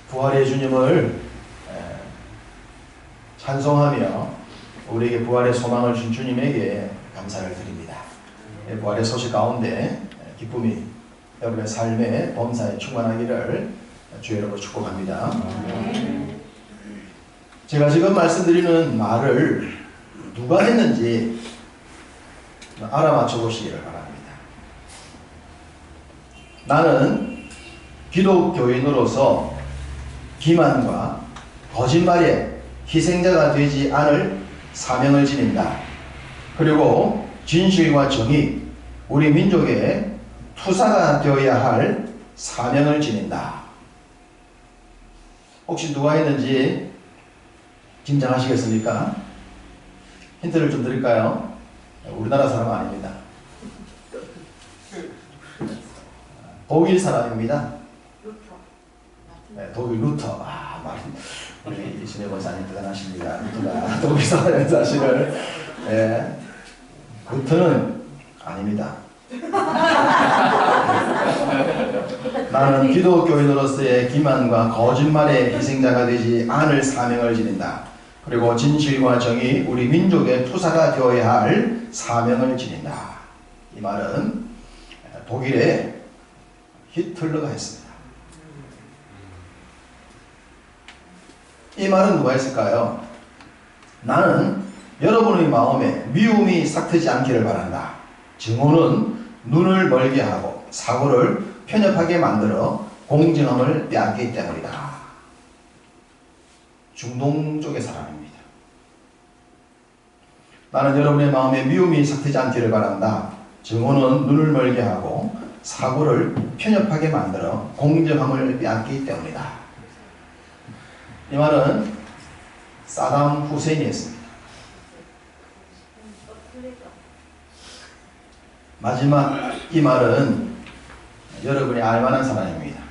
부활의 주님을 찬송하며 우리에게 부활의 소망을 준 주님에게 감사를 드립니다. 부활의 소식 가운데 기쁨이 여러분의 삶의 범사에 충만하기를 주의 이름으로 축복합니다. 제가 지금 말씀드리는 말을 누가 했는지 알아맞혀 보시기를 바랍니다. 나는 기독교인으로서 기만과 거짓말의 희생자가 되지 않을 사명을 지닌다. 그리고 진실과 정의, 우리 민족의 투사가 되어야 할 사명을 지닌다. 혹시 누가 했는지 짐작하시겠습니까? 힌트를 좀 드릴까요? 우리나라 사람 아닙니다. 독일 사람입니다. 네, 독일 루터. 우리 이신혜 권사님 대단하십니다. 루터가 독일 사람의 사실을. 루터는 아닙니다. 나는 기독교인으로서의 기만과 거짓말의 희생자가 되지 않을 사명을 지닌다. 그리고 진실과 정의, 우리 민족의 투사가 되어야 할 사명을 지닌다. 이 말은 독일의 히틀러가 했습니다. 이 말은 누가 했을까요? 나는 여러분의 마음에 미움이 싹트지 않기를 바란다. 증오는 눈을 멀게 하고 사고를 편협하게 만들어 공정함을 빼앗기 때문이다. 중동 쪽의 사람입니다. 나는 여러분의 마음에 미움이 싹트지 않기를 바란다. 증오는 눈을 멀게 하고 사고를 편협하게 만들어 공정함을 빼앗기 때문이다. 이 말은 사담 후세인이 했습니다. 마지막 이 말은 여러분이 알만한 사람입니다.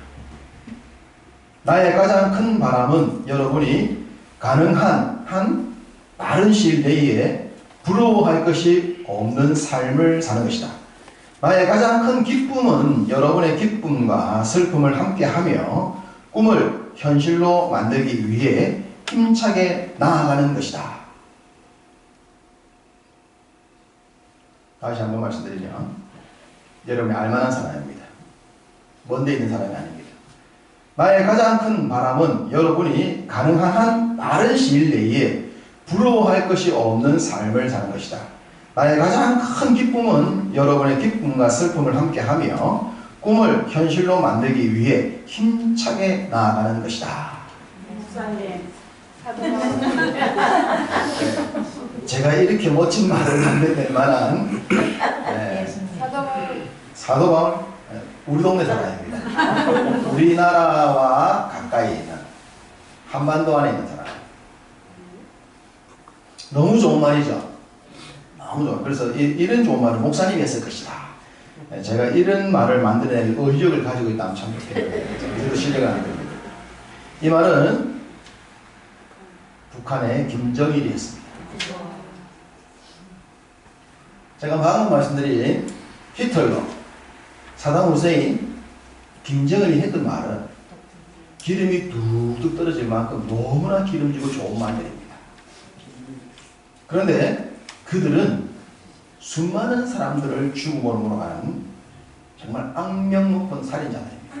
나의 가장 큰 바람은 여러분이 가능한 한 빠른 시일 내에 부러워할 것이 없는 삶을 사는 것이다. 나의 가장 큰 기쁨은 여러분의 기쁨과 슬픔을 함께하며 꿈을 현실로 만들기 위해 힘차게 나아가는 것이다. 다시 한번 말씀드리면 여러분이 알만한 사람입니다. 먼데 있는 사람이 아닙니다. 나의 가장 큰 바람은 여러분이 가능한 한 빠른 시일 내에 부러워할 것이 없는 삶을 사는 것이다. 나의 가장 큰 기쁨은 여러분의 기쁨과 슬픔을 함께하며 꿈을 현실로 만들기 위해 힘차게 나아가는 것이다. 목사님, 제가 이렇게 멋진 말을 만들어낼 만한 사도 바울, 우리 동네 사람입니다. 우리나라와 가까이 있는 한반도 안에 있는 사람. 너무 좋은 말이죠. 너무 좋아. 그래서 이런 좋은 말을 목사님이 했을 것이다. 제가 이런 말을 만들어낼 의욕을 가지고 있다면 참 좋겠네요. 신뢰가 안 됩니다. 이 말은 북한의 김정일이 했습니다. 제가 방금 말씀드린 히틀러, 사담 후세인, 김정일이 했던 말은 기름이 뚝뚝 떨어질 만큼 너무나 기름지고 좋은 말들입니다. 그런데 그들은 수많은 사람들을 죽음으로 몰아가는 정말 악명 높은 살인자들입니다.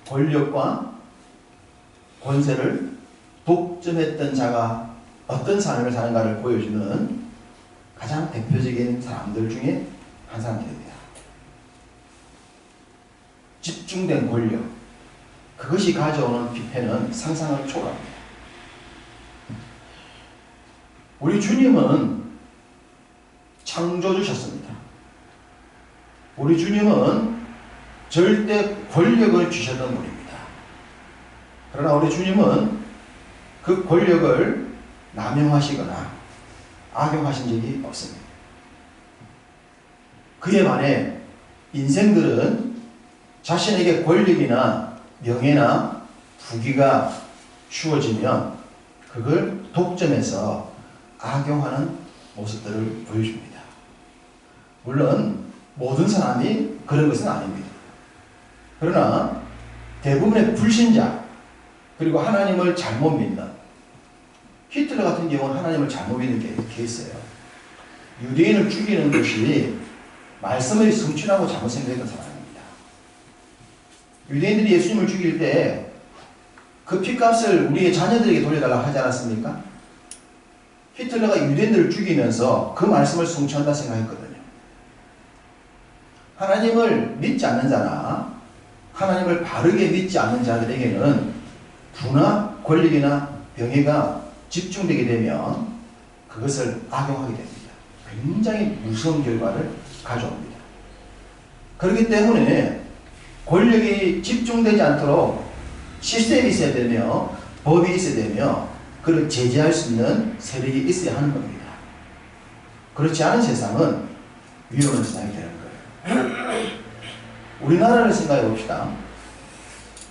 권력과 권세를 독점했던 자가 어떤 삶을 사는가를 보여주는 가장 대표적인 사람들 중에 한 사람들입니다. 집중된 권력, 그것이 가져오는 비패는 상상을 초월합니다. 우리 주님은 창조주셨습니다. 우리 주님은 절대 권력을 주셨던 분입니다. 그러나 우리 주님은 그 권력을 남용하시거나 악용하신 적이 없습니다. 그에 반해 인생들은 자신에게 권력이나 명예나 부귀가 주어지면 그걸 독점해서 악용하는 모습들을 보여줍니다. 물론 모든 사람이 그런 것은 아닙니다. 그러나 대부분의 불신자, 그리고 하나님을 잘못 믿는, 히틀러 같은 경우는 하나님을 잘못 믿는 케이스예요. 유대인을 죽이는 것이 말씀의 성취라고 잘못 생각했던 사람입니다. 유대인들이 예수님을 죽일 때 그 핏값을 우리의 자녀들에게 돌려달라고 하지 않았습니까? 히틀러가 유대인들을 죽이면서 그 말씀을 성취한다 생각했거든요. 하나님을 믿지 않는 자나 하나님을 바르게 믿지 않는 자들에게는 부나 권력이나 병해가 집중되게 되면 그것을 악용하게 됩니다. 굉장히 무서운 결과를 가져옵니다. 그렇기 때문에 권력이 집중되지 않도록 시스템이 있어야 되며 법이 있어야 되며 그를 제재할 수 있는 세력이 있어야 하는 겁니다. 그렇지 않은 세상은 위험한 세상이 되는 거예요. 우리나라를 생각해 봅시다.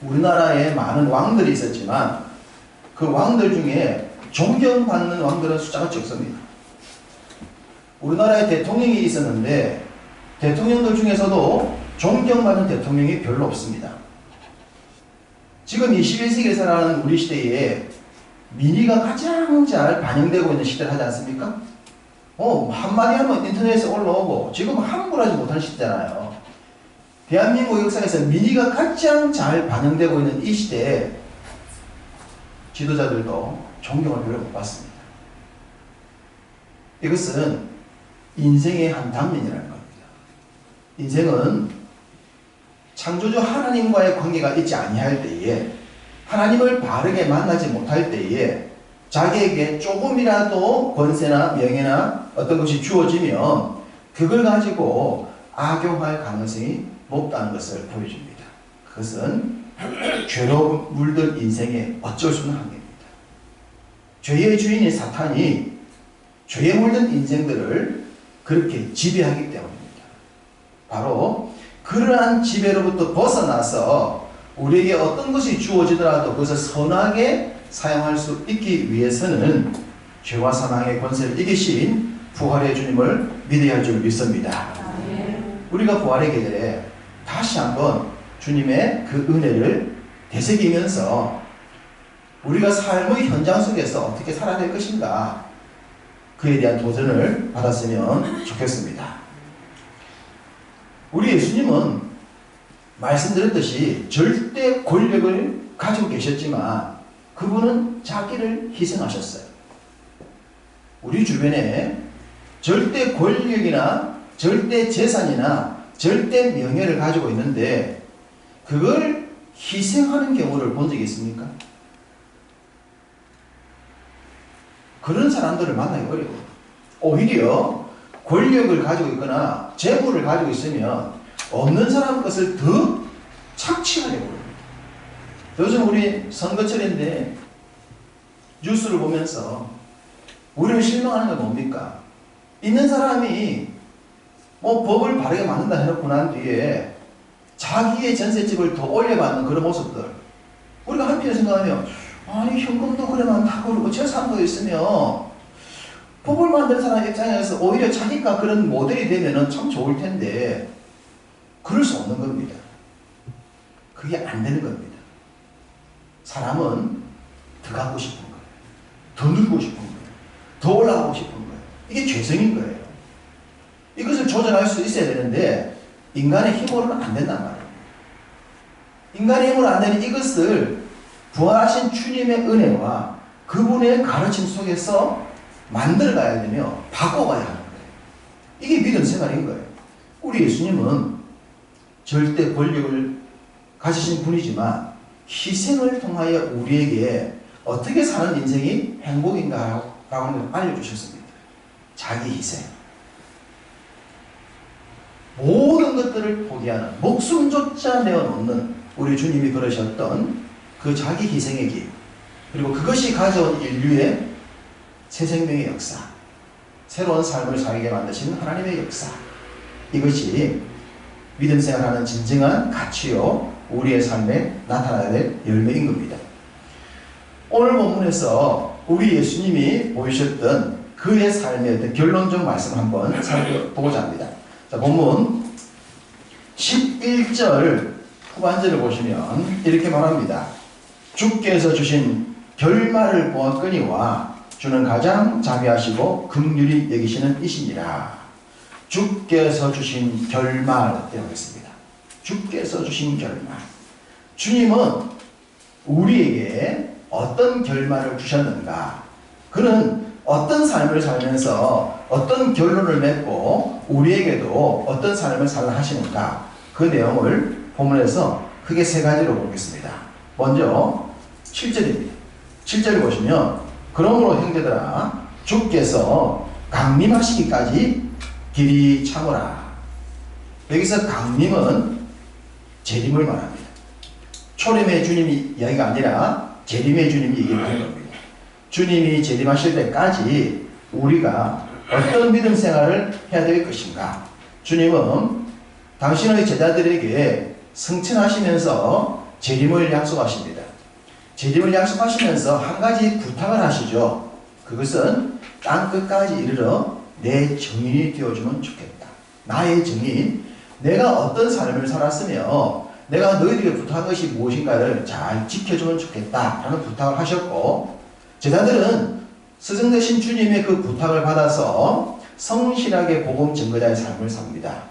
우리나라에 많은 왕들이 있었지만 그 왕들 중에 존경받는 왕들은 숫자가 적습니다. 우리나라에 대통령이 있었는데 대통령들 중에서도 존경받는 대통령이 별로 없습니다. 지금 21세기에 살아가는 우리 시대에 민의가 가장 잘 반영되고 있는 시대를 하지 않습니까? 한마디 하면 인터넷에 올라오고 지금 함부로 하지 못하는 시대잖아요. 대한민국 역사에서 민의가 가장 잘 반영되고 있는 이 시대에 지도자들도 존경을 별로 못 받습니다. 이것은 인생의 한 단면이라는 겁니다. 인생은 창조주 하나님과의 관계가 있지 아니할 때에, 하나님을 바르게 만나지 못할 때에 자기에게 조금이라도 권세나 명예나 어떤 것이 주어지면 그걸 가지고 악용할 가능성이 높다는 것을 보여줍니다. 그것은 죄로 물든 인생의 어쩔 수 없는 한계입니다. 죄의 주인인 사탄이 죄에 물든 인생들을 그렇게 지배하기 때문입니다. 바로 그러한 지배로부터 벗어나서 우리에게 어떤 것이 주어지더라도 그것을 선하게 사용할 수 있기 위해서는 죄와 사망의 권세를 이기신 부활의 주님을 믿어야 할 줄 믿습니다. 우리가 부활의 계절에 다시 한번 주님의 그 은혜를 되새기면서 우리가 삶의 현장 속에서 어떻게 살아야 될 것인가, 그에 대한 도전을 받았으면 좋겠습니다. 우리 예수님은 말씀드렸듯이 절대 권력을 가지고 계셨지만 그분은 자기를 희생하셨어요. 우리 주변에 절대 권력이나 절대 재산이나 절대 명예를 가지고 있는데 그걸 희생하는 경우를 본 적이 있습니까? 그런 사람들을 만나기 어려워요. 오히려 권력을 가지고 있거나 재물을 가지고 있으면 없는 사람 것을 더 착취하려고 합니다. 요즘 우리 선거철인데 뉴스를 보면서 우리를 실망하는 건 뭡니까? 있는 사람이 법을 바르게 만든다 해놓고 난 뒤에 자기의 전셋집을 더 올려받는 그런 모습들, 우리가 한편에 생각하면 아니 현금도 그래만 다 그러고 재산도 있으면 법을 만드는 사람 입장에서 오히려 자기가 그런 모델이 되면 참 좋을 텐데 그럴 수 없는 겁니다. 그게 안 되는 겁니다. 사람은 더 갖고 싶은 거예요. 더 누리고 싶은 거예요. 더 올라가고 싶은 거예요. 이게 죄성인 거예요. 이것을 조절할 수 있어야 되는데 인간의 힘으로는 안 된단 말이에요. 인간의 힘으로 안 되는 이것을 부활하신 주님의 은혜와 그분의 가르침 속에서 만들어가야 되며 바꿔가야 하는 거예요. 이게 믿음 생활인 거예요. 우리 예수님은 절대 권력을 가지신 분이지만 희생을 통하여 우리에게 어떻게 사는 인생이 행복인가라고 하는 걸 알려주셨습니다. 자기 희생. 모든 것들을 포기하는, 목숨조차 내어놓는 우리 주님이 그러셨던 그 자기 희생의 길, 그리고 그것이 가져온 인류의 새 생명의 역사, 새로운 삶을 살게 만드시는 하나님의 역사, 이것이 믿음 생활하는 진정한 가치요 우리의 삶에 나타나야 될 열매인 겁니다. 오늘 본문에서 우리 예수님이 보이셨던 그의 삶의 어떤 결론적 말씀을 한번 살펴보고자 합니다. 자, 본문 11절 후반절을 보시면 이렇게 말합니다. 주께서 주신 결말을 보았거니와 주는 가장 자비하시고 긍휼히 여기시는 이시니라. 주께서 주신 결말이라고 했습니다. 주께서 주신 결말. 주님은 우리에게 어떤 결말을 주셨는가? 그는 어떤 삶을 살면서 어떤 결론을 맺고 우리에게도 어떤 삶을 살라 하시는가? 그 내용을 본문에서 크게 세 가지로 보겠습니다. 먼저 7절입니다. 7절을 보시면 그러므로 형제들아 주께서 강림하시기까지 길이 참으라. 여기서 강림은 재림을 말합니다. 초림의 주님이 이야기가 아니라 재림의 주님이 얘기하는 겁니다. 주님이 재림하실 때까지 우리가 어떤 믿음 생활을 해야 될 것인가? 주님은 당신의 제자들에게 승천하시면서 재림을 약속하십니다. 재림을 약속하시면서 한 가지 부탁을 하시죠. 그것은 땅 끝까지 이르러 내 증인이 되어주면 좋겠다. 나의 증인, 내가 어떤 삶을 살았으며 내가 너희들에게 부탁한 것이 무엇인가를 잘 지켜주면 좋겠다 라는 부탁을 하셨고, 제자들은 스승 되신 주님의 그 부탁을 받아서 성실하게 복음 증거자의 삶을 삽니다.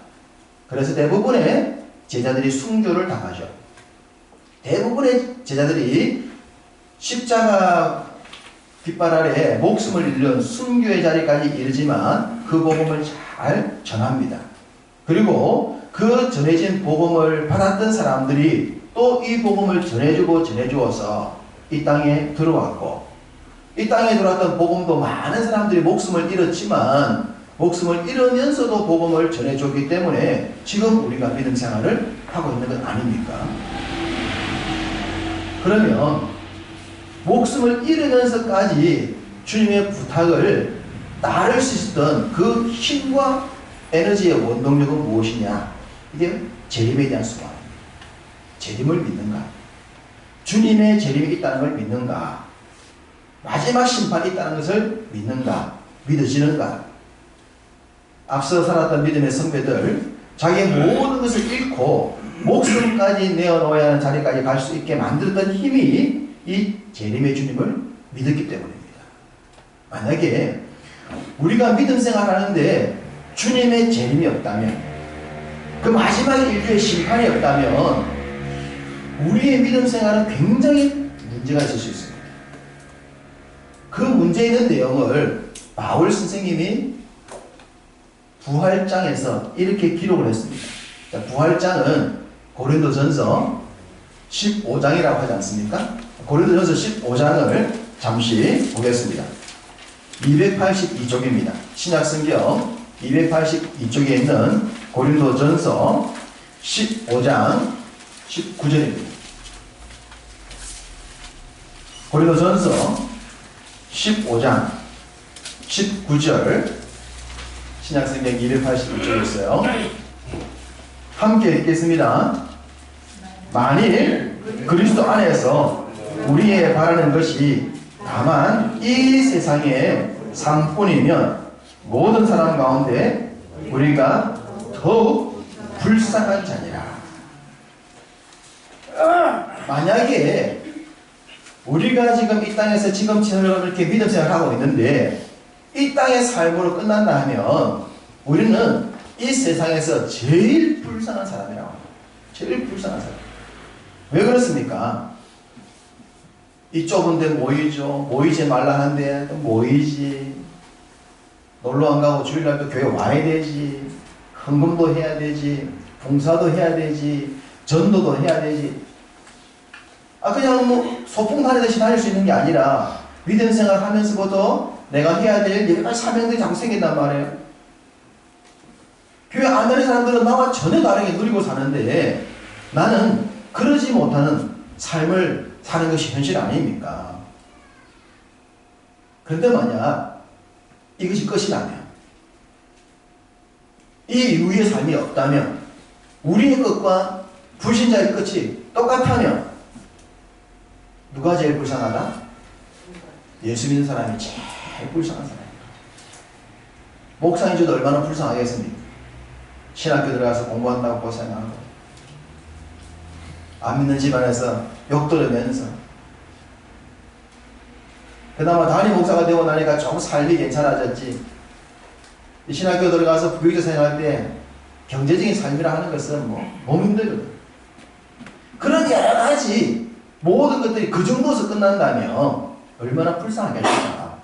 그래서 대부분의 제자들이 순교를 당하죠. 대부분의 제자들이 십자가 깃발 아래 목숨을 잃는 순교의 자리까지 이르지만 그 복음을 잘 전합니다. 그리고 그 전해진 복음을 받았던 사람들이 또 이 복음을 전해주고 전해주어서 이 땅에 들어왔고, 이 땅에 들어왔던 복음도 많은 사람들이 목숨을 잃었지만 목숨을 잃으면서도 복음을 전해줬기 때문에 지금 우리가 믿음 생활을 하고 있는 건 아닙니까? 그러면 목숨을 잃으면서까지 주님의 부탁을 따를 수 있었던 그 힘과 에너지의 원동력은 무엇이냐? 이게 재림에 대한 소망입니다. 재림을 믿는가? 주님의 재림이 있다는 걸 믿는가? 마지막 심판이 있다는 것을 믿는가? 믿어지는가? 앞서 살았던 믿음의 선배들, 자기의 모든 것을 잃고 목숨까지 내어놓아야 하는 자리까지 갈 수 있게 만들었던 힘이 이 재림의 주님을 믿었기 때문입니다. 만약에 우리가 믿음 생활하는데 주님의 재림이 없다면, 그 마지막 인류의 심판이 없다면 우리의 믿음 생활은 굉장히 문제가 있을 수 있습니다. 그 문제 있는 내용을 바울 선생님이 부활장에서 이렇게 기록을 했습니다. 자, 부활장은 고린도전서 15장이라고 하지 않습니까? 고린도전서 15장을 잠시 보겠습니다. 282쪽입니다. 신약성경 282쪽에 있는 고린도전서 15장 19절입니다. 고린도전서 15장 19절 신약성경 282쪽에 있어요. 함께 읽겠습니다. 만일 그리스도 안에서 우리의 바라는 것이 다만 이 세상의 삶뿐이면 모든 사람 가운데 우리가 더욱 불쌍한 자니라. 만약에 우리가 지금 이 땅에서 지금처럼 이렇게 믿음 생활하고 있는데 이 땅의 삶으로 끝난다 하면 우리는 이 세상에서 제일 불쌍한 사람이라고 합니다. 제일 불쌍한 사람. 왜 그렇습니까? 이 좁은 데 모이죠. 모이지 말라 하는데 또 모이지. 놀러 안 가고 주일날도 교회 와야 되지. 헌금도 해야 되지. 봉사도 해야 되지. 전도도 해야 되지. 그냥 뭐 소풍 다니듯이 다닐 수 있는 게 아니라 믿음 생활 하면서부터 내가 해야 될 여러 가지 사명들이 자꾸 생긴단 말이에요. 교회 안 다니는 사람들은 나와 전혀 다르게 누리고 사는데 나는 그러지 못하는 삶을 사는 것이 현실 아닙니까? 그런데 만약 이것이 끝이라면, 이 이후의 삶이 없다면, 우리의 끝과 불신자의 끝이 똑같다면 누가 제일 불쌍하다? 예수 믿는 사람이 제일 불쌍한 사람이에요. 목사인 저도 얼마나 불쌍하겠습니까? 신학교 들어가서 공부한다고 고생하고 안 믿는 집안에서 욕 들으면서 그나마 담임 목사가 되고 나니까 조금 삶이 괜찮아졌지. 이 신학교 들어가서 부교육자 생활할 때 경제적인 삶이라 하는 것은 너무 힘들거든. 그런 여러 가지 모든 것들이 그 정도에서 끝난다면 얼마나 불쌍하겠습니까?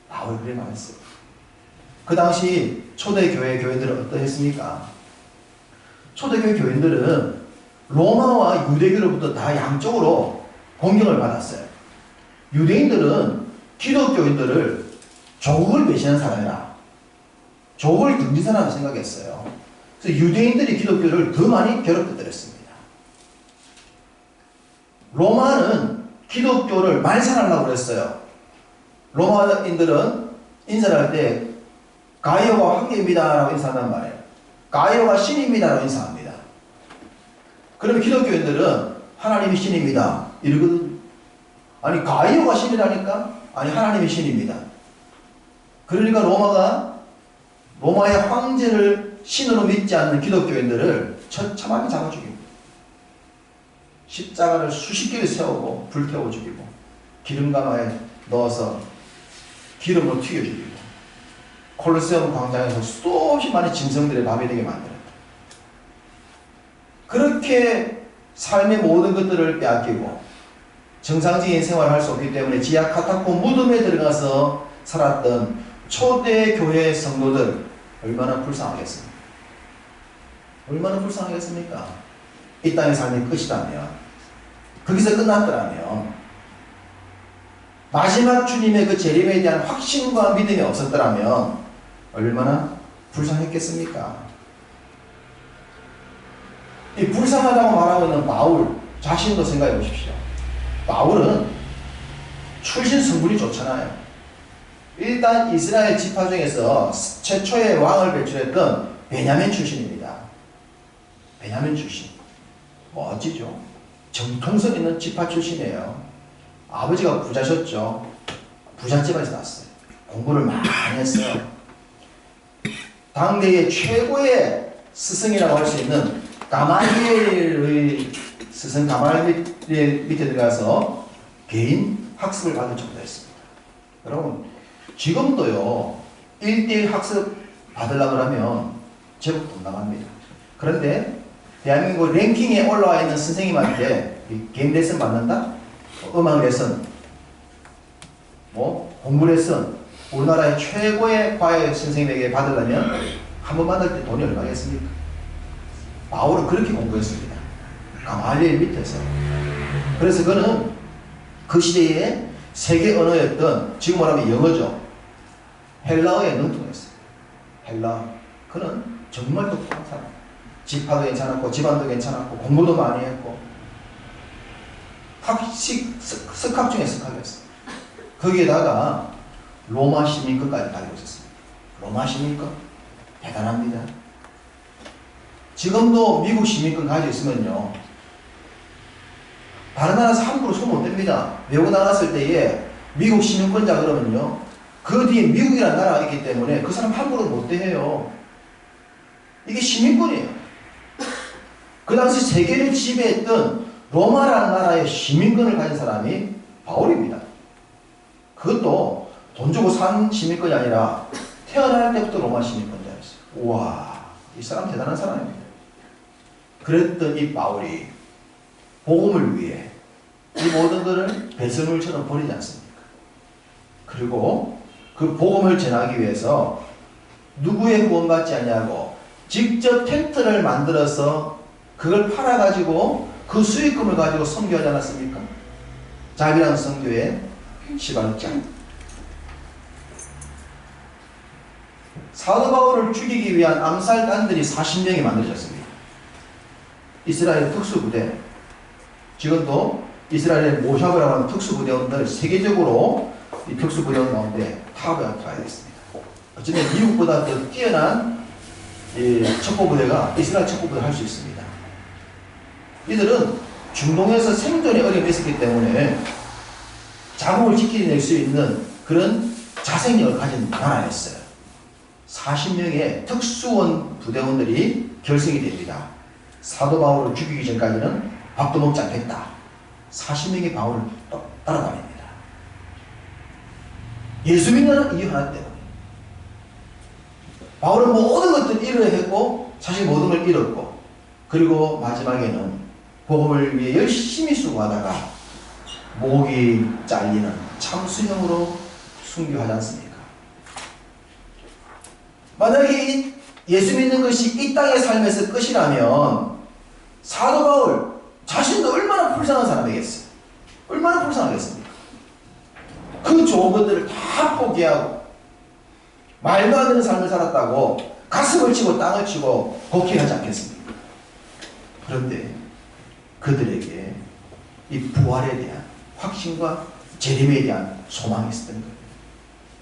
바울이 그래 말했어요. 그 당시 초대교회 교인들은 어떠했습니까? 초대교회 교인들은 로마와 유대교로부터 다 양쪽으로 공격을 받았어요. 유대인들은 기독교인들을 조국을 배신한 사람이라, 조국을 등진 사람을 생각했어요. 그래서 유대인들이 기독교를 더 많이 괴롭혀드렸습니다. 로마는 기독교를 말살하려고 그랬어요. 로마인들은 인사를 할 때 가이오가 황제입니다 라고 인사한단 말이에요. 가이오가 신입니다 라고 인사합니다. 그러면 기독교인들은 하나님이 신입니다 이러거든요. 아니 가이오가 신이라니까? 아니 하나님이 신입니다. 그러니까 로마의 황제를 신으로 믿지 않는 기독교인들을 처참하게 잡아 죽입니다. 십자가를 수십 개를 세우고 불태워 죽이고 기름가마에 넣어서 기름으로 튀겨 죽이고 콜로세움 광장에서 수없이 많은 짐승들의 밥이 되게 만들었다. 그렇게 삶의 모든 것들을 빼앗기고 정상적인 생활을 할 수 없기 때문에 지하 카타콤 무덤에 들어가서 살았던 초대교회 성도들 얼마나 불쌍하겠습니까? 얼마나 불쌍하겠습니까? 이 땅의 삶이 끝이라면, 거기서 끝났더라면, 마지막 주님의 그 재림에 대한 확신과 믿음이 없었더라면 얼마나 불쌍했겠습니까? 이 불쌍하다고 말하고 있는 바울 자신도 생각해 보십시오. 바울은 출신 성분이 좋잖아요. 일단 이스라엘 지파 중에서 최초의 왕을 배출했던 베냐민 출신입니다. 베냐민 출신. 멋지죠? 정통성 있는 지파 출신이에요. 아버지가 부자셨죠. 부잣집에서 났어요. 공부를 많이 했어요. 당대의 최고의 스승이라고 할 수 있는 가말리엘의 스승 가말리엘 밑에 들어가서 개인 학습을 받을 정도였습니다. 여러분 지금도요 1대1 학습 받으려고 하면 제법 돈 나갑니다. 그런데 대한민국 랭킹에 올라와 있는 선생님한테 개인 레슨 받는다? 음악 레슨, 공부 레슨, 우리나라의 최고의 과외 선생님에게 받으려면 한 번 받을 때 돈이 얼마겠습니까? 바울은 그렇게 공부했습니다. 가말리엘 밑에서. 그래서 그는 그 시대의 세계 언어였던, 지금 말하면 영어죠. 헬라어에 능통했어요. 헬라어. 그는 정말 똑똑한 사람. 지파도 괜찮았고 집안도 괜찮았고 공부도 많이 했고 석학 중에 석학이었어요. 거기에다가 로마 시민권까지 가지고 있었습니다. 로마 시민권 대단합니다. 지금도 미국 시민권 가지고 있으면요 다른 나라에서 함부로 손 못 댑니다. 외국 나갔을 때에 미국 시민권자 그러면요 그 뒤에 미국이라는 나라가 있기 때문에 그 사람 함부로 못 대해요. 이게 시민권이에요. 그 당시 세계를 지배했던 로마라는 나라의 시민권을 가진 사람이 바울입니다. 그것도 돈 주고 산 시민권이 아니라 태어날 때부터 로마 시민권자였어요. 우와, 이 사람 대단한 사람입니다. 그랬던 이 바울이 복음을 위해 이 모든 것을 배설물처럼 버리지 않습니까? 그리고 그 복음을 전하기 위해서 누구의 후원받지 않냐고 직접 텐트를 만들어서 그걸 팔아가지고 그 수익금을 가지고 선교하지 않았습니까? 자비랑 선교의 18장. 사도 바울을 죽이기 위한 암살단들이 40명이 만들어졌습니다. 이스라엘 특수부대, 지금도 이스라엘의 모샤브라고 하는 특수부대원들 세계적으로 이 특수부대원 가운데 탑에 가야 됐습니다. 어쩌면 미국보다 더 뛰어난 첩보부대가 이스라엘 첩보부대를 할 수 있습니다. 이들은 중동에서 생존의 어려움이 있었기 때문에 자국을 지켜낼 수 있는 그런 자생력을 가진 나라였어요. 40명의 특수원 부대원들이 결성이 됩니다. 사도 바울을 죽이기 전까지는 밥도 먹지 않겠다. 40명의 바울을 따라다닙니다. 예수 믿는 이유 하나 때문에. 바울은 모든 것들을 잃어야 했고 사실 모든 걸 잃었고 그리고 마지막에는 복음을 위해 열심히 수고하다가 목이 잘리는 참수형으로 순교하지 않습니까? 만약에 예수 믿는 것이 이 땅의 삶에서 끝이라면 사도 바울 자신도 얼마나 불쌍한 사람이겠어요? 얼마나 불쌍하겠습니까? 그 좋은 것들을 다 포기하고 말도 안 되는 삶을 살았다고 가슴을 치고 땅을 치고 곡해하지 않겠습니까? 그런데 그들에게 이 부활에 대한 확신과 재림에 대한 소망이 있었던 거예요.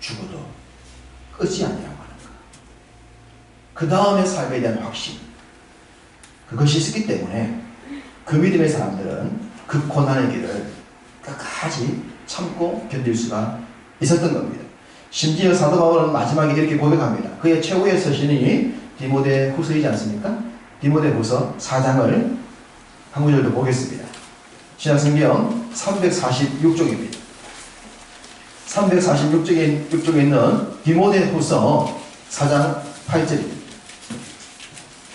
죽어도 끝이 아니라고 하는 거. 그 다음에 삶에 대한 확신. 그것이 있었기 때문에 그 믿음의 사람들은 그 고난의 길을 끝까지 참고 견딜 수가 있었던 겁니다. 심지어 사도 바울은 마지막에 이렇게 고백합니다. 그의 최후의 서신이 디모데 후서이지 않습니까? 디모데 후서 4장을 한 구절도 보겠습니다. 신약성경 346쪽입니다. 346쪽에 있는 디모데 후서 4장 8절입니다.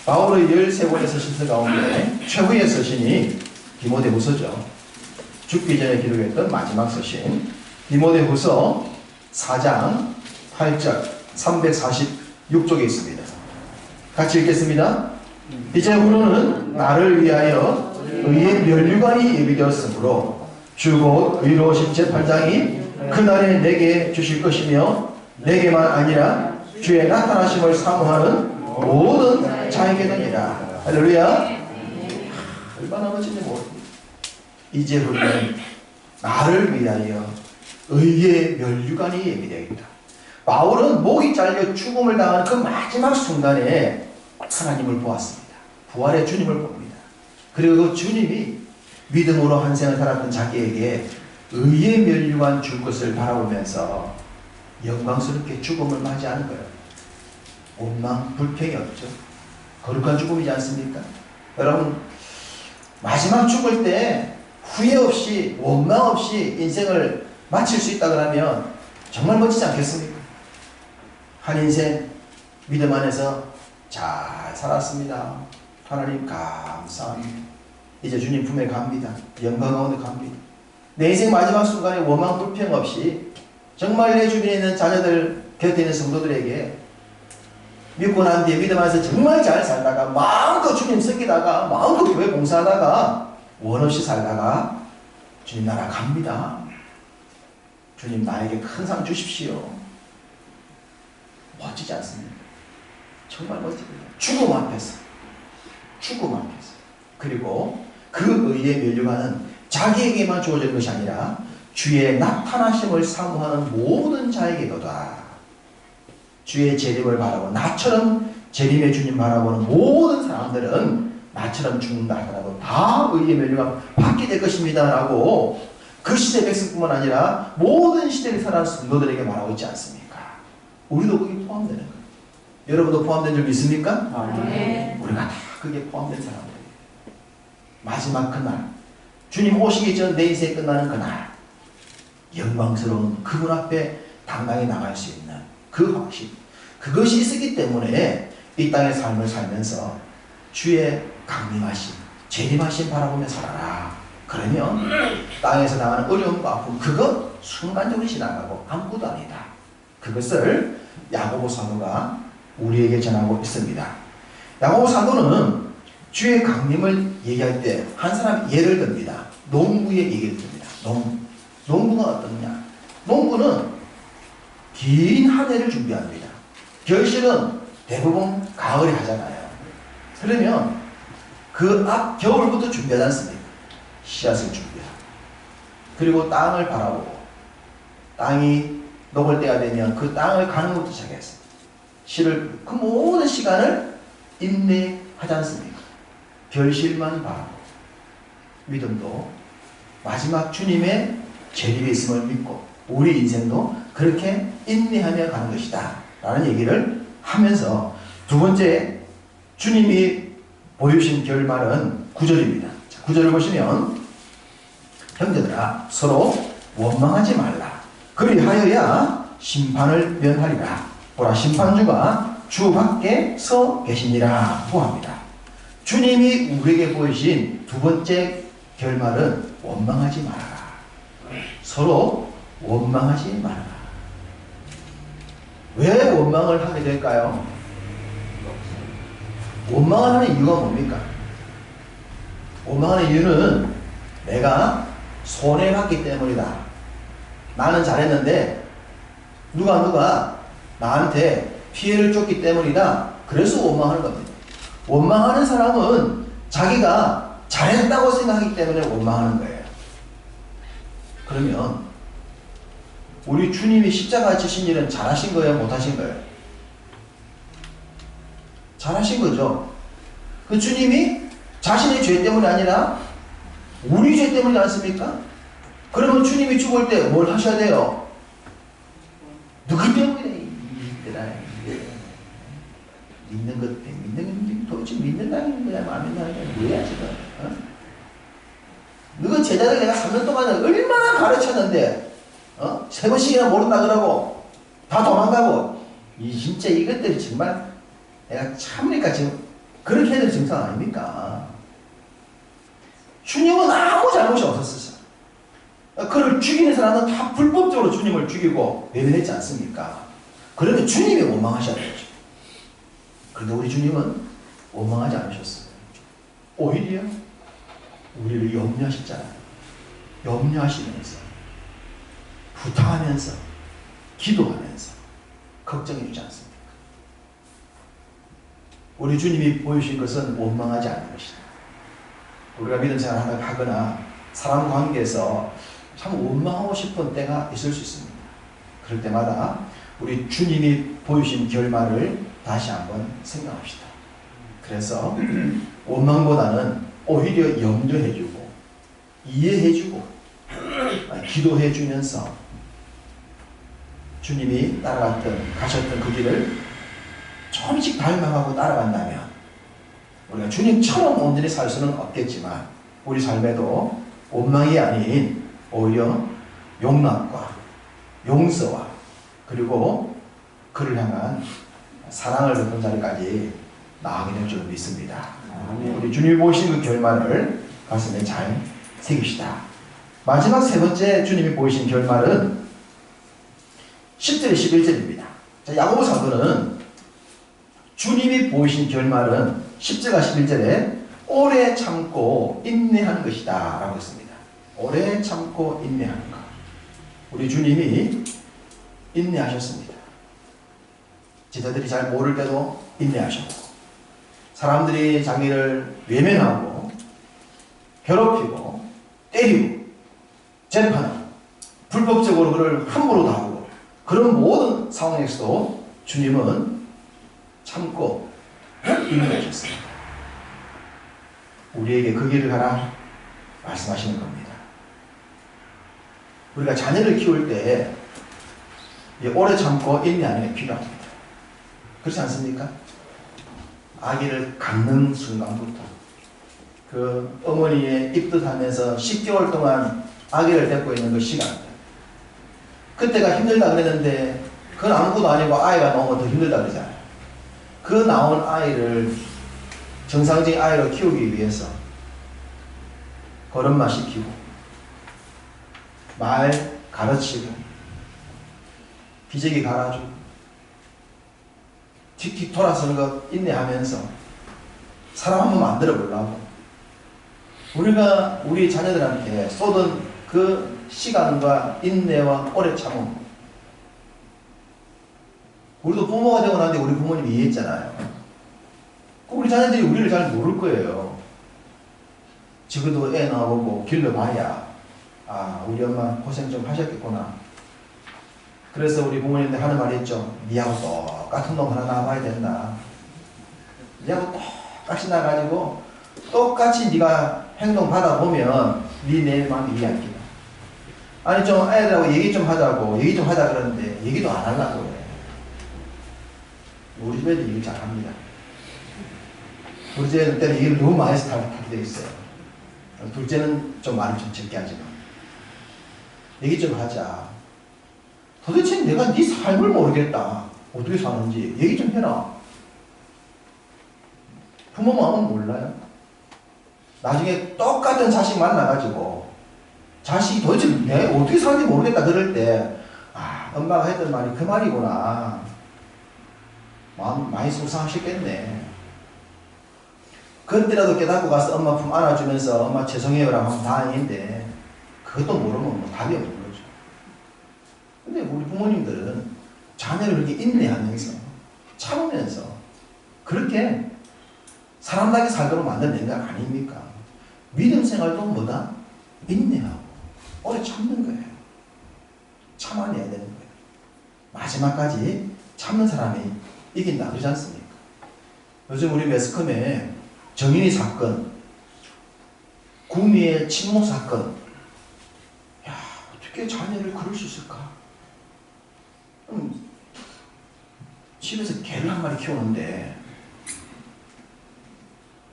바울의 13권의 서신서 가운데 최후의 서신이 디모데 후서죠. 죽기 전에 기록했던 마지막 서신 디모데 후서 4장 8절 346쪽에 있습니다. 같이 읽겠습니다. 이제후로는 나를 위하여 의의 면류관이 예비되었으므로 주 곧 의로우신 제8장이 그날에 내게 주실 것이며 내게만 아니라 주의 나타나심을 사모하는 모든 자에게는이라. 할렐루야. 얼마나 멋진지 모릅니다. 이제후로는 나를 위하여 의의 면류관이 예비되었다. 바울은 목이 잘려 죽음을 당하는 그 마지막 순간에 하나님을 보았습니다. 부활의 주님을 봅니다. 그리고 그 주님이 믿음으로 한 생을 살았던 자기에게 의의 면류관 줄 것을 바라보면서 영광스럽게 죽음을 맞이하는 거예요. 원망, 불평이 없죠. 거룩한 죽음이지 않습니까? 여러분, 마지막 죽을 때 후회 없이 원망 없이 인생을 마칠 수 있다 그러면 정말 멋지지 않겠습니까? 한 인생 믿음 안에서 잘 살았습니다. 하나님 감사합니다. 이제 주님 품에 갑니다. 영광 가운데 갑니다. 내 인생 마지막 순간에 원망 불평 없이 정말 내 주변에 있는 자녀들 곁에 있는 성도들에게 믿고 난 뒤에 믿음 안에서 정말 잘 살다가 마음껏 주님 섬기다가 마음껏 교회 봉사하다가 원 없이 살다가 주님 나라 갑니다. 주님 나에게 큰 상 주십시오. 멋지지 않습니까? 정말 멋집니다. 죽음 앞에서 그리고 그 의의 면류관은 자기에게만 주어진 것이 아니라 주의 나타나심을 사모하는 모든 자에게도다. 주의 재림을 바라고 나처럼 재림의 주님 바라보는 모든 사람들은 나처럼 죽는다 하더라도 다 의의 면류관 받게 될 것입니다 라고 그 시대 백성뿐만 아니라 모든 시대를 살아가는 성도들에게 말하고 있지 않습니까? 우리도 거기 포함되는 거예요. 여러분도 포함된 줄 믿습니까? 네. 우리가 다 그게 포함된 사람들이에요. 마지막 그날 주님 오시기 전 내 인생이 끝나는 그날 영광스러운 그분 앞에 당당히 나갈 수 있는 그 확신, 그것이 있었기 때문에 이 땅의 삶을 살면서 주의 강림하심, 재림하심 바라보며 살아라. 그러면 땅에서 당하는 어려움과 아픔 그것 순간적으로 지나가고 아무것도 아니다. 그것을 야고보 사도가 우리에게 전하고 있습니다. 야고보 사도는 주의 강림을 얘기할 때 한 사람이 예를 듭니다. 농부의 얘기를 듭니다. 농부가 어떠냐? 농부는 긴 한 해를 준비합니다. 결실은 대부분 가을에 하잖아요. 그러면 그 앞 겨울부터 준비하지 않습니까? 씨앗을 준비하고 그리고 땅을 바라보고 땅이 녹을 때가 되면 그 땅을 가는 것부터 시작했어요. 씨를 그 모든 시간을 인내하지 않습니까? 결실만 바라고 믿음도 마지막 주님의 재림에 있음을 믿고 우리 인생도 그렇게 인내하며 가는 것이다 라는 얘기를 하면서 두 번째 주님이 보여주신 결말은 9절입니다. 자, 9절을 보시면 형제들아 서로 원망하지 말라. 그리하여야 심판을 면하리라. 보라 심판주가 주 밖에 서 계시니라 고합니다. 주님이 우리에게 보이신 두 번째 결말은 원망하지 말아라. 서로 원망하지 말아라. 왜 원망을 하게 될까요? 원망을 하는 이유가 뭡니까? 원망하는 이유는 내가 손해봤기 때문이다. 나는 잘했는데 누가 나한테 피해를 줬기 때문이다. 그래서 원망하는 겁니다. 원망하는 사람은 자기가 잘했다고 생각하기 때문에 원망하는 거예요. 그러면 우리 주님이 십자가 지신 일은 잘하신 거예요? 못하신 거예요? 잘하신 거죠. 그 주님이 자신의 죄 때문이 아니라 우리 죄 때문이지 않습니까? 그러면 주님이 죽을 때 뭘 하셔야 돼요? 누구 때문에? 믿는 것 때문에. 도대체 믿는다는 거야? 안 믿는다는 거야? 뭐야 지금? 어? 너희 제자들 내가 3년 동안 얼마나 가르쳤는데 3번씩이나 모른다 그러고 다 도망가고 진짜 이것들이 정말 내가 참으니까 지금 그렇게 해야 될 증상 아닙니까? 주님은 아무 잘못이 없었어요. 그를 죽이는 사람은 다 불법적으로 주님을 죽이고 외면했지 않습니까? 그러면 주님이 원망하셔야 되죠. 그런데 우리 주님은 원망하지 않으셨어요. 오히려 우리를 염려하셨잖아요. 염려하시면서 부탁하면서 기도하면서 걱정해 주지 않습니까? 우리 주님이 보여주신 것은 원망하지 않는 것이다. 우리가 믿음 생활 하거나 사람 관계에서 참 원망하고 싶은 때가 있을 수 있습니다. 그럴 때마다 우리 주님이 보여주신 결말을 다시 한번 생각합시다. 그래서 원망보다는 오히려 염려해주고 이해해주고 기도해주면서 주님이 가셨던 그 길을 조금씩 닮아가고 따라간다면 우리가 주님처럼 온전히 살 수는 없겠지만 우리 삶에도 원망이 아닌 오히려 용납과 용서와 그리고 그를 향한 사랑을 듣는 자리까지 나아가게 될 줄 믿습니다. 우리 주님이 보이신 그 결말을 가슴에 잘 새깁시다. 마지막 세 번째 주님이 보이신 결말은 10절 11절입니다. 자, 야고보 사도는 주님이 보이신 결말은 10절과 11절에 오래 참고 인내하는 것이다 라고 했습니다. 오래 참고 인내하는 것. 우리 주님이 인내하셨습니다. 제자들이 잘 모를 때도 인내하셨고 사람들이 자기를 외면하고 괴롭히고 때리고 재판하고 불법적으로 그를 함부로 다루고 그런 모든 상황에서도 주님은 참고 인내하셨습니다. 우리에게 그 길을 가라 말씀하시는 겁니다. 우리가 자녀를 키울 때 오래 참고 인내하는 게 필요합니다. 그렇지 않습니까? 아기를 갖는 순간부터 그 어머니의 입덧하면서 10개월 동안 아기를 데리고 있는 그 시간 그때가 힘들다 그랬는데 그건 아무것도 아니고 아이가 나오면 더 힘들다 그러잖아요. 그 나온 아이를 정상적인 아이로 키우기 위해서 걸음마 시키고 말 가르치고 기저귀 갈아주고 틱틱 돌아서는 것 인내하면서 사람 한번 만들어 보려고 우리가 우리 자녀들한테 쏟은 그 시간과 인내와 오래 참음 우리도 부모가 되고 나는데 우리 부모님이 이해했잖아요. 우리 자녀들이 우리를 잘 모를 거예요. 지금도 애 낳아보고 길러봐야 아 우리 엄마 고생 좀 하셨겠구나. 그래서 우리 부모님들 하는 말이 있죠. 니하고 똑같은 놈 하나 낳아봐야 된다. 니하고 똑같이 나가지고 똑같이 네가 행동 받아보면 네 내 마음이 이해할기다. 아니 좀 애들하고 얘기 좀 하자고 얘기 좀 하자 그러는데 얘기도 안 하려고 그래. 우리 집 애들 얘기 잘합니다. 우리 집 애들 때는 얘기를 너무 많이 해서 하게 돼 있어요. 둘째는 좀 말을 좀 적게 하지만 얘기 좀 하자. 도대체 내가 네 삶을 모르겠다. 어떻게 사는지 얘기 좀 해라. 부모 마음은 몰라요. 나중에 똑같은 자식 만나가지고 자식이 도대체 내가 어떻게 사는지 모르겠다 그럴 때 엄마가 했던 말이 그 말이구나. 마음 많이 속상하셨겠네. 그때라도 깨닫고 가서 엄마 품 안아주면서 엄마 죄송해요라고 하면 다행인데 그것도 모르면 뭐 답이 없는 거죠. 근데 우리 부모님들은 자녀를 그렇게 인내하면서 참으면서 그렇게 사람답게 살도록 만들어낸 거 아닙니까? 믿음 생활도 뭐다? 인내하고 오래 참는 거예요. 참아내야 되는 거예요. 마지막까지 참는 사람이 이긴다 그러지 않습니까? 요즘 우리 매스컴에 정인이 사건, 구미의 침묵 사건, 야 어떻게 자녀를 그럴 수 있을까? 집에서 개를 한 마리 키우는데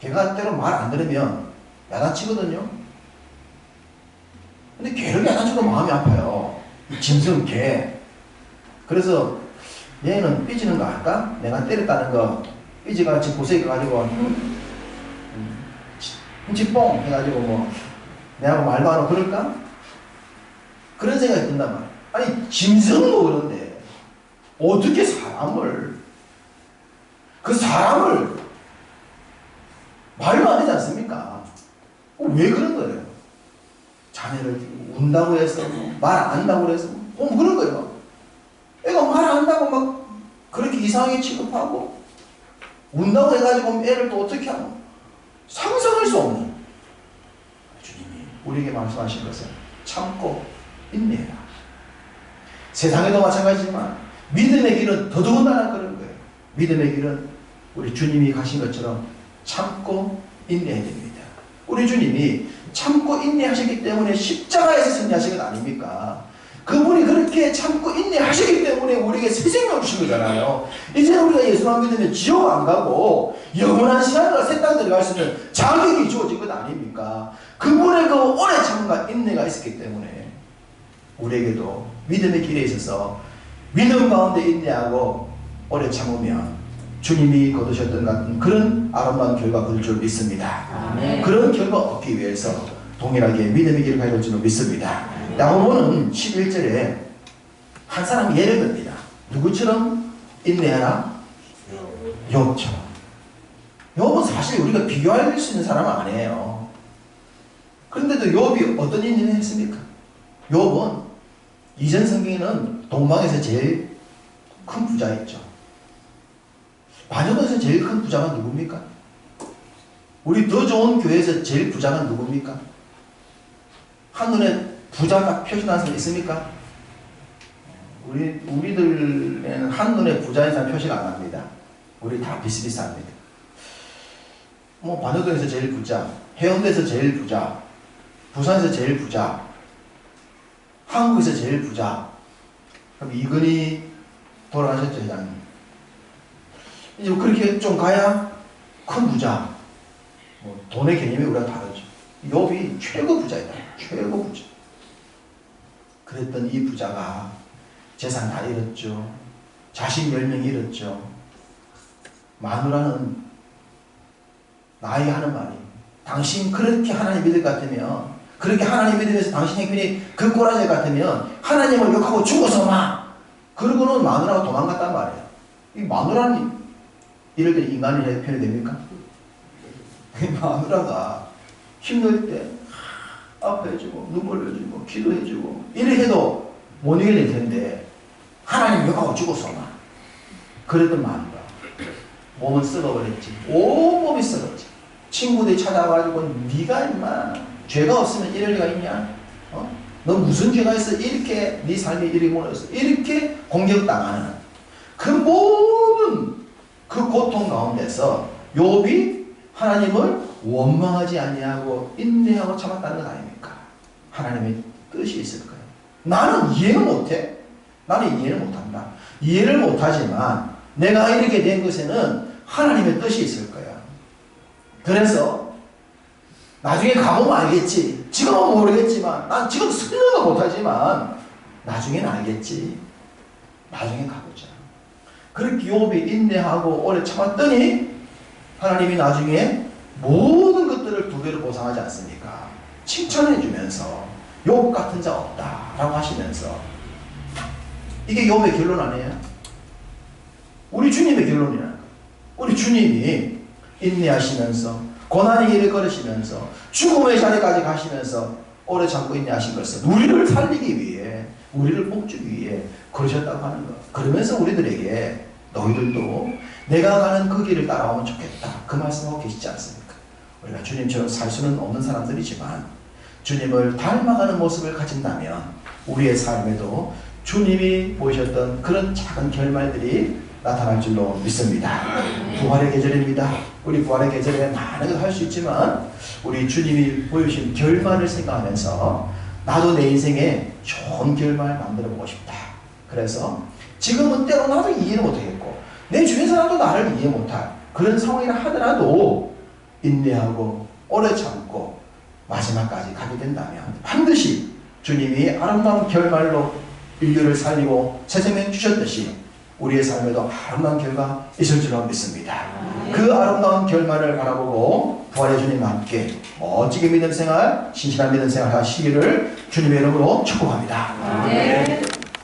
개가 때로 말 안 들으면 야단치거든요. 근데 개를 야단쳐도 마음이 아파요. 짐승 개. 그래서 얘는 삐지는 거 할까? 내가 때렸다는 거 삐지같이 고생해가지고 흠칫뽕 해가지고 뭐 내하고 말도 안 하고 그럴까? 그런 생각이 든단 말이야. 아니 짐승도 그런데 어떻게 사람을 말도 안 되지 않습니까? 왜 그런 거예요? 자녀를 운다고 해서 말 안 한다고 해서 뭐 그런 거예요. 애가 말 안 한다고 막 그렇게 이상하게 취급하고 운다고 해가지고 애를 또 어떻게 하고 상상할 수 없는 주님이 우리에게 말씀하신 것은 참고 인내해라. 세상에도 마찬가지지만 믿음의 길은 더더군다나 그런 거예요. 믿음의 길은 우리 주님이 가신 것처럼 참고 인내해야 됩니다. 우리 주님이 참고 인내하셨기 때문에 십자가에서 승리하신 것 아닙니까? 그분이 그렇게 참고 인내하셨기 때문에 우리에게 새 생명을 주신 거잖아요. 이제 우리가 예수만 믿으면 지옥 안 가고 영원한 시간으로 새 땅 들어갈 수 있는 자격이 주어진 것 아닙니까? 그분의 그 오래 참과 인내가 있었기 때문에 우리에게도 믿음의 길에 있어서 믿음 가운데 인내하고 오래 참으면 주님이 거두셨던 같은 그런 아름다운 결과 거둘 줄 믿습니다. 아멘. 그런 결과 얻기 위해서 동일하게 믿음의 길을 가야 될 줄 믿습니다. 야고보는 11절에 한 사람이 예를 듭니다. 누구처럼 인내하라? 욥처럼. 욥은 사실 우리가 비교할 수 있는 사람은 아니에요. 그런데도 욥이 어떤 인내를 했습니까? 욥은 이전 성경에는 동방에서 제일 큰 부자였죠. 바녀도에서 제일 큰 부자가 누굽니까? 우리 더 좋은 교회에서 제일 부자가 누굽니까? 한눈에 부자가 표시나는 사람 있습니까? 우리들에는 한눈에 부자인 사람 표시가 안 납니다. 우리 다 비슷비슷합니다. 뭐 바녀도에서 제일 부자, 해운대에서 제일 부자, 부산에서 제일 부자, 한국에서 제일 부자. 그럼 이근희 돌아가셨죠, 회장님. 이제 그렇게 좀 가야 큰 부자. 뭐 돈의 개념이 우리가 다르죠. 욥이 최고 부자이다. 최고 부자. 그랬던 이 부자가 재산 다 잃었죠. 자식 10명 잃었죠. 마누라는 나에게 하는 말이 당신 그렇게 하나님 믿을 것 같으면 그렇게 하나님 믿으면서 당신 행편이 그 꼬라지 같으면 하나님을 욕하고 죽어서 마. 그러고는 마누라가 도망갔단 말이에요. 이 마누라는 이럴 때 인간이라고 표현이 됩니까? 마누라가 힘들 때 아파해주고 눈물 흘려주고 기도해주고 이래 해도 못 이겨낼 텐데 하나님 욕하고 죽어서 마. 그랬던 마누라. 몸은 썩어버렸지. 온몸이 썩었지. 친구들이 찾아와가지고 네가 임마 죄가 없으면 이럴 리가 있냐? 너 무슨 죄가 있어? 이렇게 네 삶이 이리 무너졌어. 이렇게 공격당하는 그 모든 그 고통 가운데서 욥이 하나님을 원망하지 아니하고 인내하고 참았다는 것 아닙니까? 하나님의 뜻이 있을 거예요. 나는 이해를 못해. 나는 이해를 못한다. 이해를 못하지만 내가 이렇게 된 것에는 하나님의 뜻이 있을 거야. 그래서 나중에 가보면 알겠지. 지금은 모르겠지만, 난 지금 설명도 못하지만 나중에는 알겠지. 나중에 가보자. 그렇게 욥이 인내하고 오래 참았더니 하나님이 나중에 모든 것들을 두 배로 보상하지 않습니까? 칭찬해 주면서 욥 같은 자 없다라고 하시면서, 이게 욥의 결론 아니에요? 우리 주님의 결론이라는 거예요. 우리 주님이 인내하시면서 고난의 길을 걸으시면서 죽음의 자리까지 가시면서 오래 참고 인내하신 것은 우리를 살리기 위해, 우리를 복주기 위해 그러셨다고 하는 것. 그러면서 우리들에게 너희들도 내가 가는 그 길을 따라오면 좋겠다, 그 말씀하고 계시지 않습니까? 우리가 주님처럼 살 수는 없는 사람들이지만 주님을 닮아가는 모습을 가진다면 우리의 삶에도 주님이 보이셨던 그런 작은 결말들이 나타날 줄로 믿습니다. 부활의 계절입니다. 우리 부활의 계절에 많은 것을 할 수 있지만 우리 주님이 보여주신 결말을 생각하면서 나도 내 인생에 좋은 결말 만들어 보고 싶다. 그래서 지금은 때로 나도 이해를 못하겠고 내 주변 사람도 나를 이해 못할 그런 상황이라 하더라도 인내하고 오래 참고 마지막까지 가게 된다면 반드시 주님이 아름다운 결말로 인류를 살리고 새 생명 주셨듯이 우리의 삶에도 아름다운 결과 있을 줄로 믿습니다. 그 아름다운 결말을 바라보고 부활의 주님과 함께 멋지게 믿음 생활, 신실한 믿음 생활 하시기를 주님의 이름으로 축복합니다.